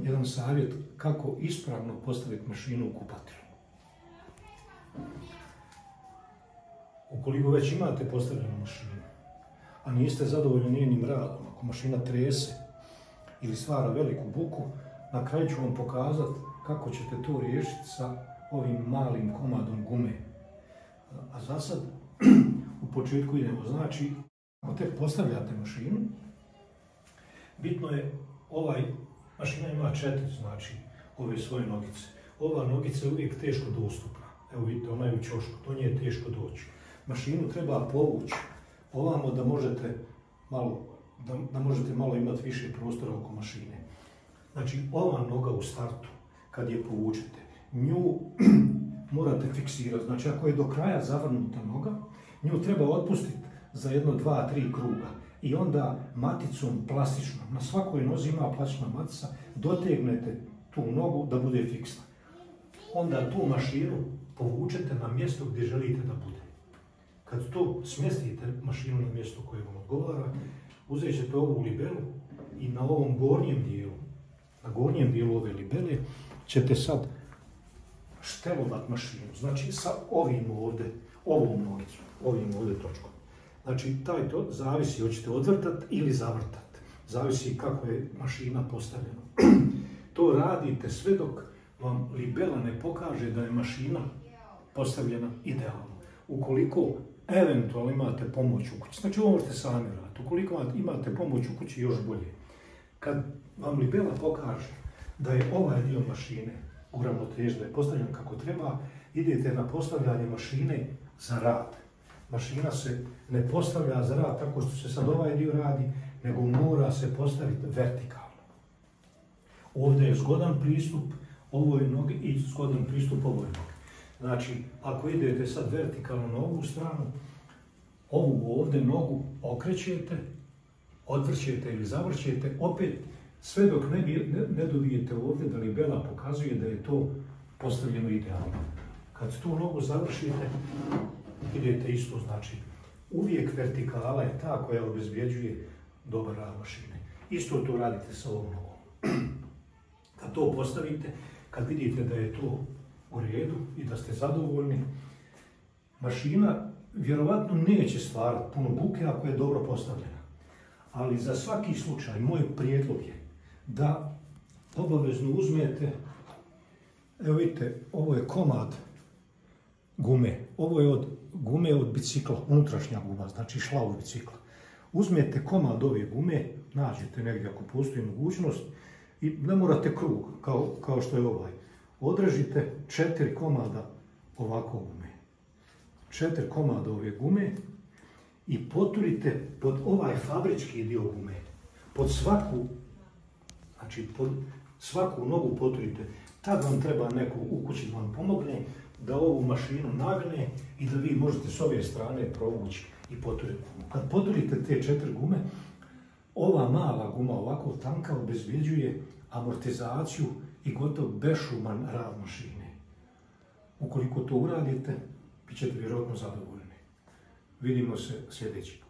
jedan savjet kako ispravno postaviti mašinu u kupatilu. Ukoliko već imate postavljenu mašinu, a niste zadovoljni njenim radom, ako mašina trese ili stvara veliku buku, na kraju ću vam pokazati kako ćete to riješiti sa ovim malim komadom gume. A za sad, u početku idemo, znači, ako tek postavljate mašinu, bitno je, mašina ima 4, znači, ove svoje nogice. Ova nogica je uvijek teško dostupna. Evo vidite, ona je u ćošku, do nje je teško doći. Mašinu treba povući ovamo da možete malo imati više prostora oko mašine. Znači, ova noga u startu, kad je povučete, nju morate fiksirati. Znači, ako je do kraja zavrnuta noga, nju treba otpustiti za 1, 2, 3 kruga. I onda maticom plastičnom, na svakoj nozi ima plastična matica, dotegnete tu nogu da bude fiksna. Onda tu mašinu povučete na mjesto gdje želite da bude. Kad to smjestite mašinu na mjesto koje vam odgovara, uzet ćete ovu libelu i na ovom gornjem dijelu ove libele ćete sad štelovat mašinu. Znači sa ovom nogicom, ovim ovdje točkom. Znači to zavisi hoćete odvrtati ili zavrtati. Zavisi kako je mašina postavljena. To radite sve dok vam libela ne pokaže da je mašina postavljena idealno. Ukoliko eventualno imate pomoć u kući, znači ovo možete sami raditi. Ukoliko imate pomoć u kući, još bolje. Kad vam libela pokaže da je ovaj dio mašine uravnotežen, da je postavljen kako treba, idete na postavljanje mašine za rad. Mašina se ne postavlja za rad tako što se sad ovaj dio radi, nego mora se postaviti vertikalno. Ovdje je zgodan pristup ovoj nogi i zgodan pristup ovoj nogi. Znači, ako idete sad vertikalno na ovu stranu, ovu ovdje nogu okrećete, odvrćete ili zavrćete, opet sve dok ne dobijete ovdje da libela pokazuje da je to postavljeno idealno. Kad tu nogu završite, idete isto, znači uvijek vertikala je ta koja obezbjeđuje dobar rad mašine. Isto to radite sa ovom nogom. Kad to postavite, kad vidite da je to u redu i da ste zadovoljni, mašina vjerovatno neće stvarati puno buke ako je dobro postavljena. Ali za svaki slučaj, moj prijedlog je da obavezno uzmete, evo vidite, ovo je komad gume. Ovo je od gume od bicikla, unutrašnja guma, znači šlav bicikla. Uzmete komad ove gume, nađete negdje ako postoji mogućnost i ne morate krug, kao što je ovaj. Odrežite 4 komada ovako gume. 4 komada ove gume i poturite pod ovaj fabrički dio gume. Pod svaku nogu poturite. Tad vam treba neko u kući da vam pomogne da ovu mašinu nagne i da vi možete s ove strane provući i poturiti gumu. Kad poturite te 4 gume, ova mala guma ovako tanka obezbjeđuje amortizaciju i gotov bešuman rad mašine. Ukoliko to uradite, bit ćete vjerojatno zadovoljni. Vidimo se sljedeći.